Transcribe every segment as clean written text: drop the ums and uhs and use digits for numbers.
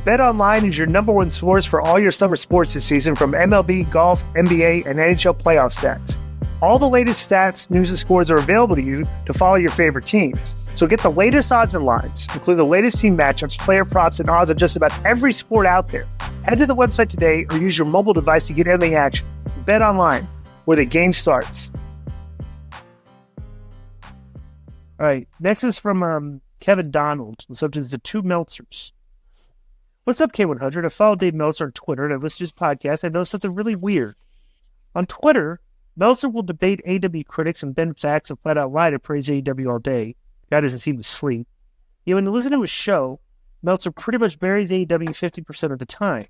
BetOnline is your number one source for all your summer sports this season, from MLB, golf, NBA, and NHL playoff stats. All the latest stats, news, and scores are available to you to follow your favorite teams. So get the latest odds and lines, including the latest team matchups, player props, and odds on just about every sport out there. Head to the website today or use your mobile device to get in the action. BetOnline, where the game starts. All right, next is from Kevin Donald. The subject is the two Meltzers. What's up, K100? I follow Dave Meltzer on Twitter, and I listen to his podcast. I noticed something really weird. On Twitter, Meltzer will debate AEW critics and bend facts and flat out lie to praise AEW all day. Guy doesn't seem to sleep. Yet when you listen to his show, Meltzer pretty much buries AEW 50% of the time.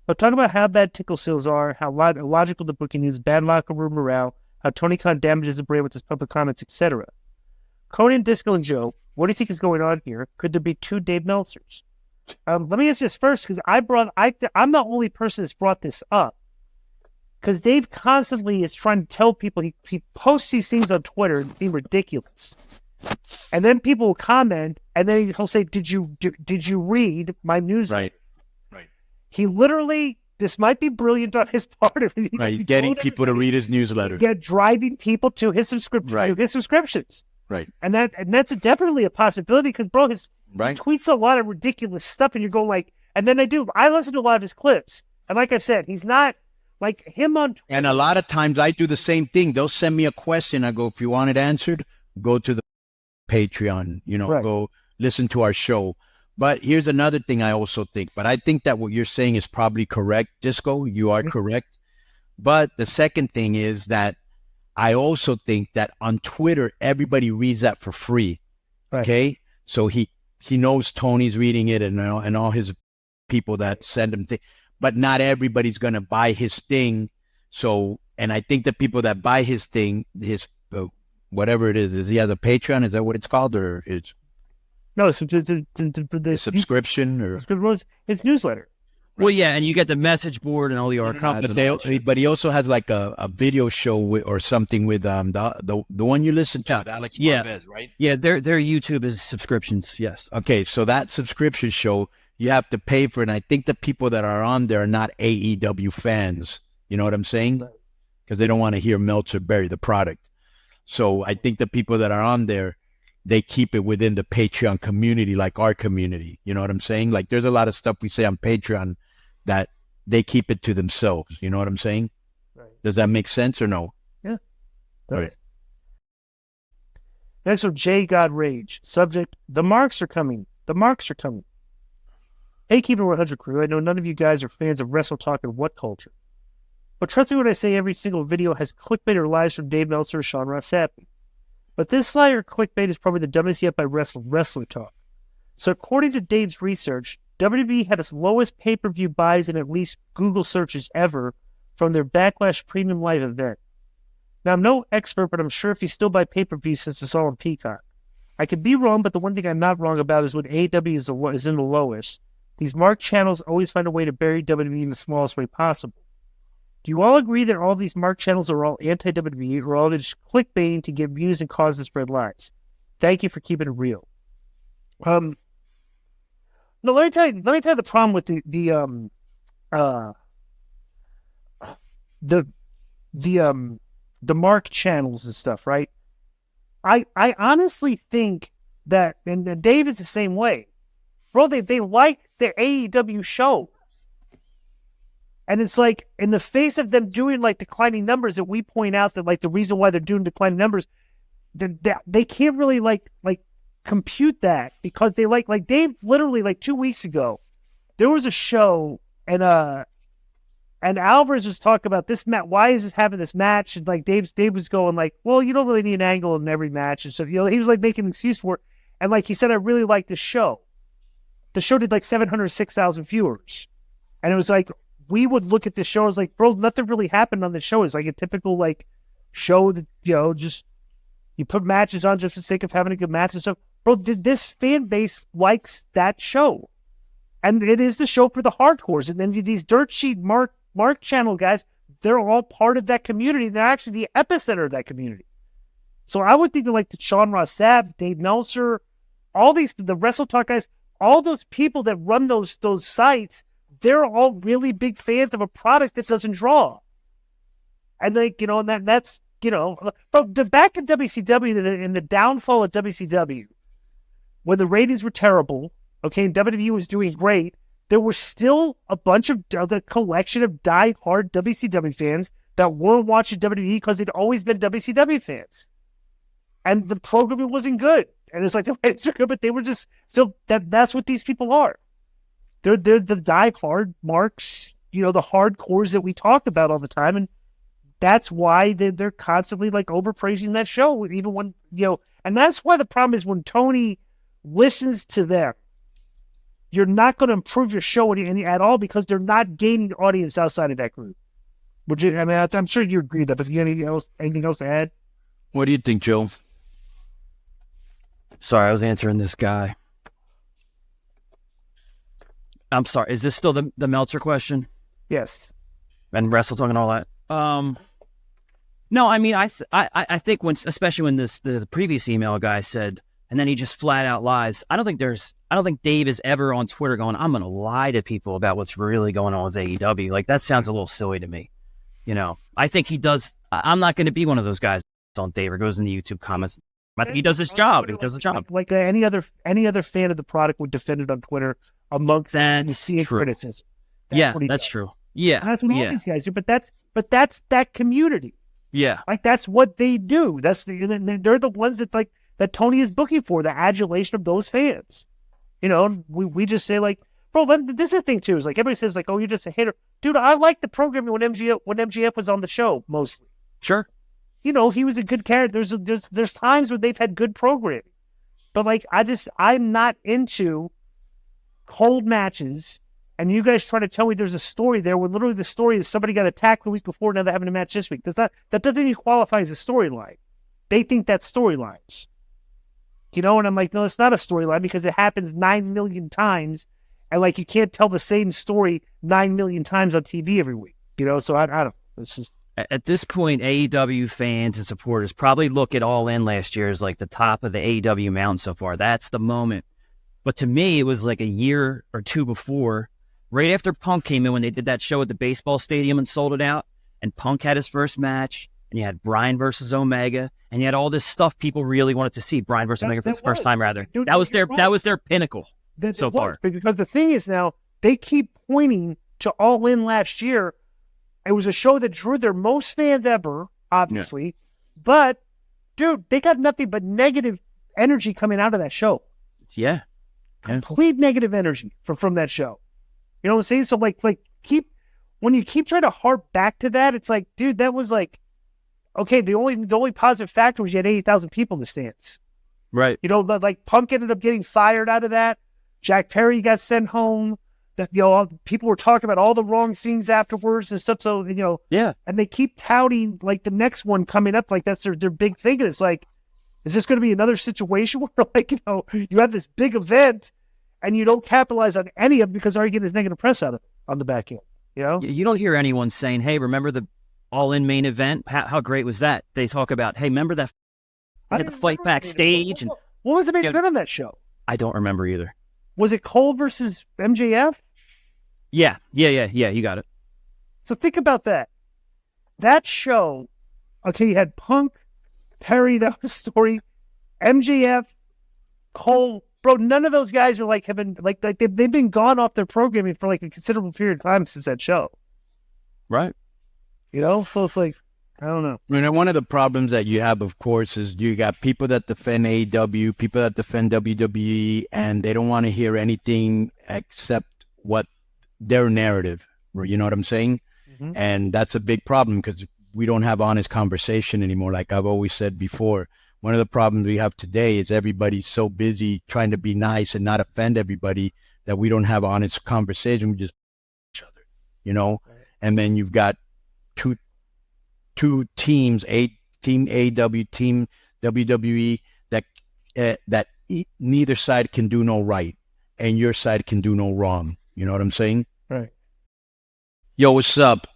He'll talk about how bad tickle sales are, how illogical the booking is, bad locker room morale, how Tony Khan damages the brand with his public comments, etc. Konnan, Disco, and Joe, what do you think is going on here? Could there be two Dave Meltzers? Let me ask this first, because I'm the only person that's brought this up. Because Dave constantly is trying to tell people, he posts these things on Twitter and being ridiculous. And then people will comment, and then he'll say, did you read my newsletter? Right. He literally, this might be brilliant on his part. Right, he's getting people to read his newsletter. Driving people to his subscriptions. Right. And that's definitely a possibility, because, bro, he tweets a lot of ridiculous stuff, and you're going like, and then I listen to a lot of his clips. And like I said, he's not like him on Twitter. And a lot of times I do the same thing. They'll send me a question. I go, if you want it answered, go to the Patreon, Go listen to our show. But here's another thing I also think, but I think that what you're saying is probably correct, Disco. You are correct. But the second thing is that I also think that on Twitter, everybody reads that for free. Right. Okay. So he knows Tony's reading it and all his people that send him things, but not everybody's going to buy his thing. So, and I think the people that buy his thing, whatever it is he has a Patreon? Is that what it's called? Or it's no, it's the subscription or it's newsletter. Well, yeah, and you get the message board and all the archives. But he also has like a video show or something with the one you listen to with Alex Marvez, right? Yeah, their YouTube is subscriptions. Yes. Okay, so that subscription show you have to pay for it. And I think the people that are on there are not AEW fans. You know what I'm saying? Because they don't want to hear Meltzer bury the product. So I think the people that are on there, they keep it within the Patreon community, like our community. You know what I'm saying? Like there's a lot of stuff we say on Patreon that they keep it to themselves. You know what I'm saying? Right. Does that make sense or no? Yeah. All right. Next from J God Rage. Subject, the marks are coming. The marks are coming. Hey, Keep It 100 crew. I know none of you guys are fans of Wrestle Talk and What Culture. But trust me when I say every single video has clickbait or lies from Dave Meltzer or Sean Ross Sapp. But this slide or clickbait is probably the dumbest yet by Wrestling Talk. So according to Dave's research, WWE had its lowest pay-per-view buys in at least Google searches ever from their Backlash Premium Live event. Now, I'm no expert, but I'm sure if you still buy pay-per-view since it's all on Peacock. I could be wrong, but the one thing I'm not wrong about is when AEW is in the lowest. These marked channels always find a way to bury WWE in the smallest way possible. Do you all agree that all these marked channels are all anti-WWE or all just clickbaiting to get views and cause to spread lies? Thank you for keeping it real. No, let me tell you the problem with the marked channels and stuff, right? I honestly think that, and Dave is the same way. Bro, they like their AEW show. And it's like, in the face of them doing like declining numbers, that we point out that like the reason why they're doing declining numbers, they can't really like compute that, because they like Dave literally like 2 weeks ago, there was a show and Alvarez was talking about this match. Why is this having this match? And like Dave was going like, well, you don't really need an angle in every match. And so, he was like making an excuse for it. And like he said, I really like this show. The show did like 706,000 viewers. And it was like, we would look at the show as like, bro, nothing really happened on the show. It's like a typical like show that, just you put matches on just for the sake of having a good match and stuff. Bro, this fan base likes that show. And it is the show for the hardcores. And then these dirt sheet mark channel guys, they're all part of that community. They're actually the epicenter of that community. So I would think that like the Sean Ross Sapp, Dave Meltzer, all the Wrestle Talk guys, all those people that run those sites, they're all really big fans of a product that doesn't draw. And and that's, but back in WCW, in the downfall of WCW, when the ratings were terrible, okay, and WWE was doing great, there were still a bunch of the collection of die-hard WCW fans that weren't watching WWE because they'd always been WCW fans. And the programming wasn't good. And it's like the ratings are good, but they were just still that's what these people are. They're the die-hard marks, the hardcores that we talk about all the time, and that's why they're constantly like overpraising that show, even when and that's why the problem is when Tony listens to them, you're not going to improve your show at all because they're not gaining audience outside of that group. Would you? I mean, I'm sure you agree with that. But you anything else to add? What do you think, Joe? Sorry, I was answering this guy. I'm sorry. Is this still the Meltzer question? Yes. And wrestle talk and all that. No, I mean, I think especially when the previous email guy said, and then he just flat out lies. I don't think Dave is ever on Twitter going, I'm going to lie to people about what's really going on with AEW. Like, that sounds a little silly to me. I think he does. I'm not going to be one of those guys on Dave or goes in the YouTube comments. I think he does his job. He does the job. Like any other fan of the product would defend it on Twitter amongst the criticism. That's true. Yeah. And that's what all these guys do. But that's that community. Yeah. Like, that's what they do. They're the ones that Tony is booking for, the adulation of those fans. We just say, like, bro, this is the thing too, is like everybody says, like, oh, you're just a hater. Dude, I like the programming when MJF was on the show mostly. Sure. He was a good character. There's times where they've had good programming. But like I'm not into cold matches. And you guys try to tell me there's a story there when literally the story is somebody got attacked the week before, now they're having a match this week. That doesn't even qualify as a storyline. They think that's storylines. And I'm like, no, it's not a storyline because it happens 9 million times. And like, you can't tell the same story 9 million times on TV every week. So I don't know. It's just... At this point, AEW fans and supporters probably look at All In last year as like the top of the AEW mountain so far. That's the moment. But to me, it was like a year or two before, right after Punk came in when they did that show at the baseball stadium and sold it out, and Punk had his first match, and you had Bryan versus Omega, and you had all this stuff people really wanted to see. Bryan versus Omega for the first time, rather. Dude, that was their pinnacle so far. Because the thing is now, they keep pointing to All In last year. It was a show that drew their most fans ever, obviously. Yeah. But, dude, they got nothing but negative energy coming out of that show. Yeah. Complete negative energy from that show. You know what I'm saying? So, when you keep trying to harp back to that, it's like, dude, that was like, okay, the only positive factor was you had 80,000 people in the stands. Right. Like Punk ended up getting fired out of that. Jack Perry got sent home. That people were talking about all the wrong things afterwards and stuff. So yeah, and they keep touting like the next one coming up, like that's their big thing. And it's like, is this going to be another situation where you have this big event and you don't capitalize on any of it because all you get is negative press out of it on the back end? You don't hear anyone saying, "Hey, remember the All In main event? How great was that?" They talk about, "Hey, remember that? I had the fight backstage." And what was the main event on that show? I don't remember either. Was it Cole versus MJF? Yeah, you got it. So think about that. That show, okay, you had Punk, Perry, that was the story, MJF, Cole, bro, none of those guys are have been they've been gone off their programming for like a considerable period of time since that show. Right. So it's like, I don't know. I mean, one of the problems that you have, of course, is you got people that defend AEW, people that defend WWE, and they don't want to hear anything except what their narrative. You know what I'm saying? Mm-hmm. And that's a big problem because we don't have honest conversation anymore. Like I've always said before, one of the problems we have today is everybody's so busy trying to be nice and not offend everybody that we don't have honest conversation. We just each other, Right. And then you've got two teams, Team AEW, Team WWE, that neither side can do no right, and your side can do no wrong. You know what I'm saying? Right. Yo, what's up?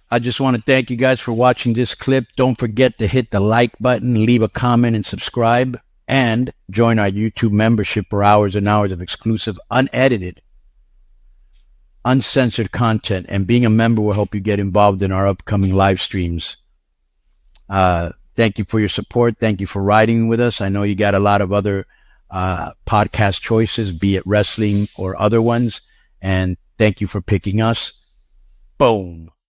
I just want to thank you guys for watching this clip. Don't forget to hit the like button, leave a comment, and subscribe. and join our YouTube membership for hours and hours of exclusive, unedited, uncensored content. And being a member will help you get involved in our upcoming live streams. Thank you for your support. Thank you for riding with us. I know you got a lot of other podcast choices, be it wrestling or other ones. And thank you for picking us. Boom.